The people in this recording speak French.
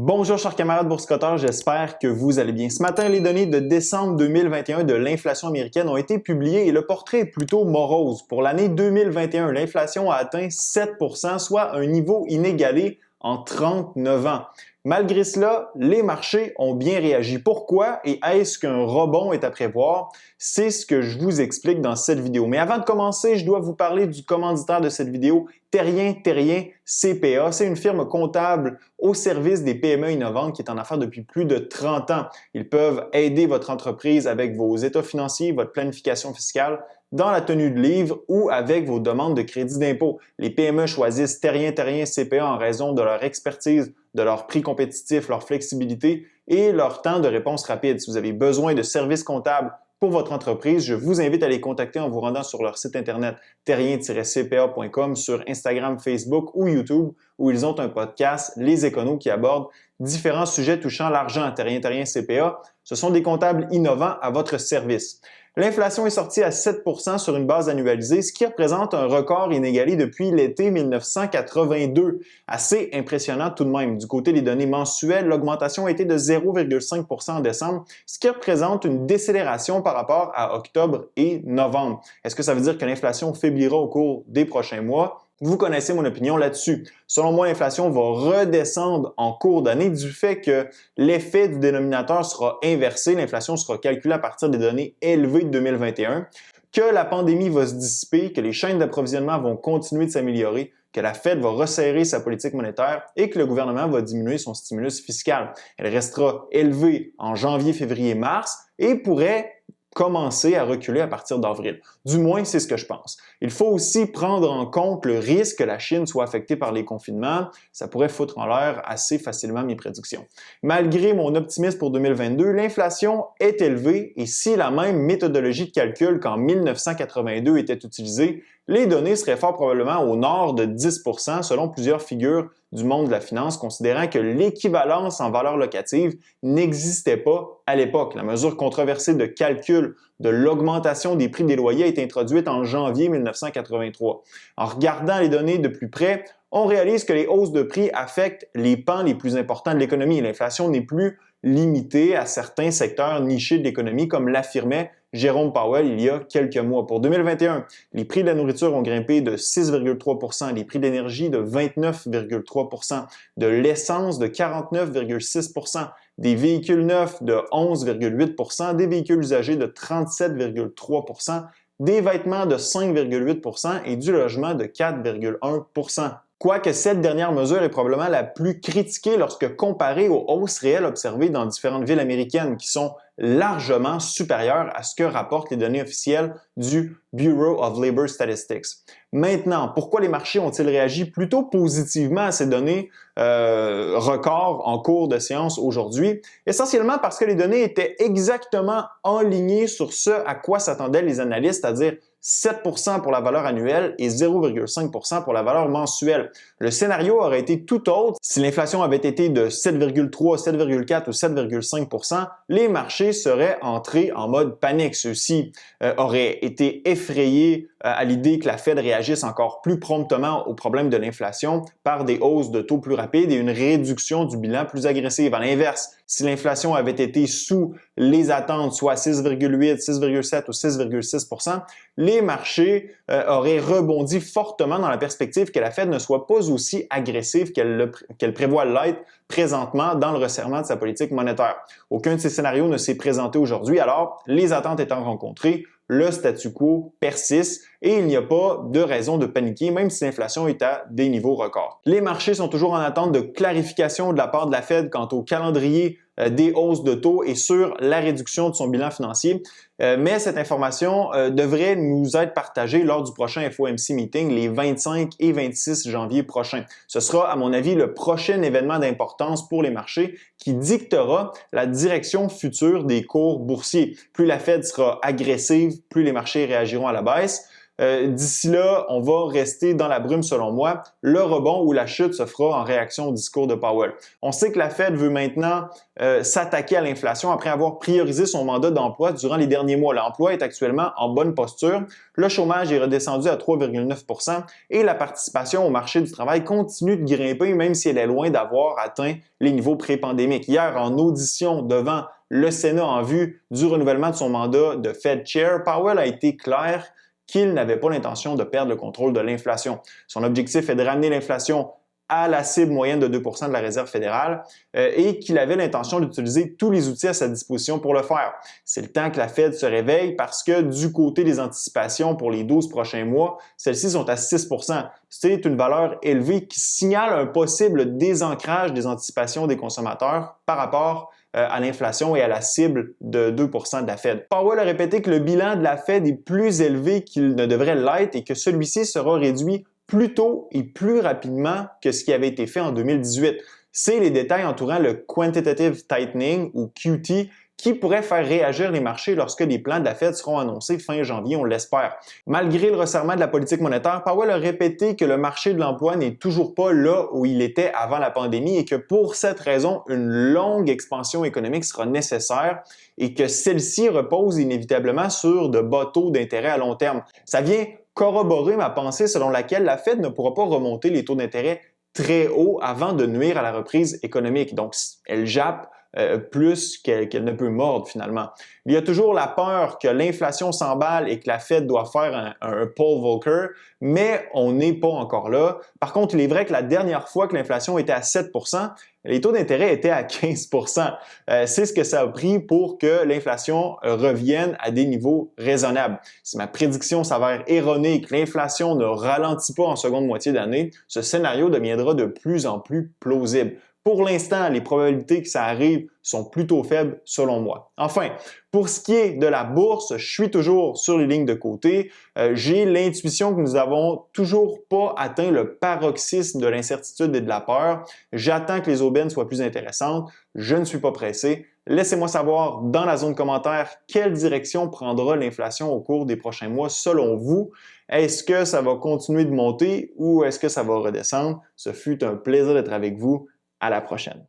Bonjour chers camarades boursicotteurs, j'espère que vous allez bien. Ce matin, les données de décembre 2021 de l'inflation américaine ont été publiées et le portrait est plutôt morose. Pour l'année 2021, l'inflation a atteint 7 %, soit un niveau inégalé en 39 ans. Malgré cela, les marchés ont bien réagi. Pourquoi et est-ce qu'un rebond est à prévoir? C'est ce que je vous explique dans cette vidéo. Mais avant de commencer, je dois vous parler du commanditaire de cette vidéo, Terrien CPA. C'est une firme comptable au service des PME innovantes qui est en affaires depuis plus de 30 ans. Ils peuvent aider votre entreprise avec vos états financiers, votre planification fiscale, dans la tenue de livres ou avec vos demandes de crédit d'impôt. Les PME choisissent Terrien CPA en raison de leur expertise, de leur prix compétitif, leur flexibilité et leur temps de réponse rapide. Si vous avez besoin de services comptables pour votre entreprise, je vous invite à les contacter en vous rendant sur leur site internet terrien-cpa.com, sur Instagram, Facebook ou YouTube, où ils ont un podcast, Les Éconos, qui aborde différents sujets touchant l'argent. Terrien CPA, ce sont des comptables innovants à votre service. L'inflation est sortie à 7 % sur une base annualisée, ce qui représente un record inégalé depuis l'été 1982. Assez impressionnant tout de même. Du côté des données mensuelles, l'augmentation a été de 0,5 % en décembre, ce qui représente une décélération par rapport à octobre et novembre. Est-ce que ça veut dire que l'inflation faiblira au cours des prochains mois? Vous connaissez mon opinion là-dessus. Selon moi, l'inflation va redescendre en cours d'année du fait que l'effet du dénominateur sera inversé. L'inflation sera calculée à partir des données élevées de 2021, que la pandémie va se dissiper, que les chaînes d'approvisionnement vont continuer de s'améliorer, que la Fed va resserrer sa politique monétaire et que le gouvernement va diminuer son stimulus fiscal. Elle restera élevée en janvier, février, mars et pourrait commencer à reculer à partir d'avril. Du moins, c'est ce que je pense. Il faut aussi prendre en compte le risque que la Chine soit affectée par les confinements. Ça pourrait foutre en l'air assez facilement mes prédictions. Malgré mon optimisme pour 2022, l'inflation est élevée et si la même méthodologie de calcul qu'en 1982 était utilisée, les données seraient fort probablement au nord de 10 % selon plusieurs figures du monde de la finance, considérant que l'équivalence en valeur locative n'existait pas à l'époque. La mesure controversée de calcul de l'augmentation des prix des loyers a été introduite en janvier 1983. En regardant les données de plus près, on réalise que les hausses de prix affectent les pans les plus importants de l'économie. L'inflation n'est plus limitée à certains secteurs nichés de l'économie, comme l'affirmait Jérôme Powell il y a quelques mois. Pour 2021, les prix de la nourriture ont grimpé de 6,3 %, les prix de l'énergie de 29,3 %, de l'essence de 49,6 %, des véhicules neufs de 11,8 %, des véhicules usagés de 37,3 %, des vêtements de 5,8 % et du logement de 4,1 %. Quoique cette dernière mesure est probablement la plus critiquée lorsque comparée aux hausses réelles observées dans différentes villes américaines qui sont largement supérieures à ce que rapportent les données officielles du Bureau of Labor Statistics. Maintenant, pourquoi les marchés ont-ils réagi plutôt positivement à ces données records en cours de séance aujourd'hui? Essentiellement parce que les données étaient exactement enlignées sur ce à quoi s'attendaient les analystes, c'est-à-dire 7 % pour la valeur annuelle et 0,5 % pour la valeur mensuelle. Le scénario aurait été tout autre si l'inflation avait été de 7,3, 7,4 ou 7,5 %. Les marchés seraient entrés en mode panique. Ceux-ci auraient été effrayés à l'idée que la Fed réagisse encore plus promptement au problème de l'inflation par des hausses de taux plus rapides et une réduction du bilan plus agressive. À l'inverse, si l'inflation avait été sous les attentes, soit 6,8, 6,7 ou 6,6 %, les marchés auraient rebondi fortement dans la perspective que la Fed ne soit pas aussi agressive qu'elle prévoit l'être présentement dans le resserrement de sa politique monétaire. Aucun de ces scénarios ne s'est présenté aujourd'hui, alors les attentes étant rencontrées, le statu quo persiste et il n'y a pas de raison de paniquer, même si l'inflation est à des niveaux records. Les marchés sont toujours en attente de clarification de la part de la Fed quant au calendrier des hausses de taux et sur la réduction de son bilan financier. Mais cette information devrait nous être partagée lors du prochain FOMC meeting les 25 et 26 janvier prochains. Ce sera, à mon avis, le prochain événement d'importance pour les marchés qui dictera la direction future des cours boursiers. Plus la Fed sera agressive, plus les marchés réagiront à la baisse. D'ici là, on va rester dans la brume selon moi. Le rebond ou la chute se fera en réaction au discours de Powell. On sait que la Fed veut maintenant s'attaquer à l'inflation après avoir priorisé son mandat d'emploi durant les derniers mois. L'emploi est actuellement en bonne posture. Le chômage est redescendu à 3,9 % et la participation au marché du travail continue de grimper même si elle est loin d'avoir atteint les niveaux pré-pandémiques. Hier, en audition devant le Sénat en vue du renouvellement de son mandat de Fed Chair, Powell a été clair qu'il n'avait pas l'intention de perdre le contrôle de l'inflation. Son objectif est de ramener l'inflation à la cible moyenne de 2 % de la Réserve fédérale et qu'il avait l'intention d'utiliser tous les outils à sa disposition pour le faire. C'est le temps que la Fed se réveille parce que du côté des anticipations pour les 12 prochains mois, celles-ci sont à 6 %. C'est une valeur élevée qui signale un possible désancrage des anticipations des consommateurs par rapport à l'inflation et à la cible de 2 % de la Fed. Powell a répété que le bilan de la Fed est plus élevé qu'il ne devrait l'être et que celui-ci sera réduit plus tôt et plus rapidement que ce qui avait été fait en 2018. C'est les détails entourant le Quantitative Tightening ou QT qui pourrait faire réagir les marchés lorsque les plans de la Fed seront annoncés fin janvier, on l'espère. Malgré le resserrement de la politique monétaire, Powell a répété que le marché de l'emploi n'est toujours pas là où il était avant la pandémie et que pour cette raison, une longue expansion économique sera nécessaire et que celle-ci repose inévitablement sur de bas taux d'intérêt à long terme. Ça vient corroborer ma pensée selon laquelle la Fed ne pourra pas remonter les taux d'intérêt très haut avant de nuire à la reprise économique. Donc, elle jappe plus qu'elle ne peut mordre finalement. Il y a toujours la peur que l'inflation s'emballe et que la Fed doit faire un Paul Volcker, mais on n'est pas encore là. Par contre, il est vrai que la dernière fois que l'inflation était à 7 %, les taux d'intérêt étaient à 15 %. C'est ce que ça a pris pour que l'inflation revienne à des niveaux raisonnables. Si ma prédiction s'avère erronée et que l'inflation ne ralentit pas en seconde moitié d'année, ce scénario deviendra de plus en plus plausible. Pour l'instant, les probabilités que ça arrive sont plutôt faibles selon moi. Enfin, pour ce qui est de la bourse, je suis toujours sur les lignes de côté. J'ai l'intuition que nous n'avons toujours pas atteint le paroxysme de l'incertitude et de la peur. J'attends que les aubaines soient plus intéressantes. Je ne suis pas pressé. Laissez-moi savoir dans la zone commentaire quelle direction prendra l'inflation au cours des prochains mois selon vous. Est-ce que ça va continuer de monter ou est-ce que ça va redescendre? Ce fut un plaisir d'être avec vous. À la prochaine.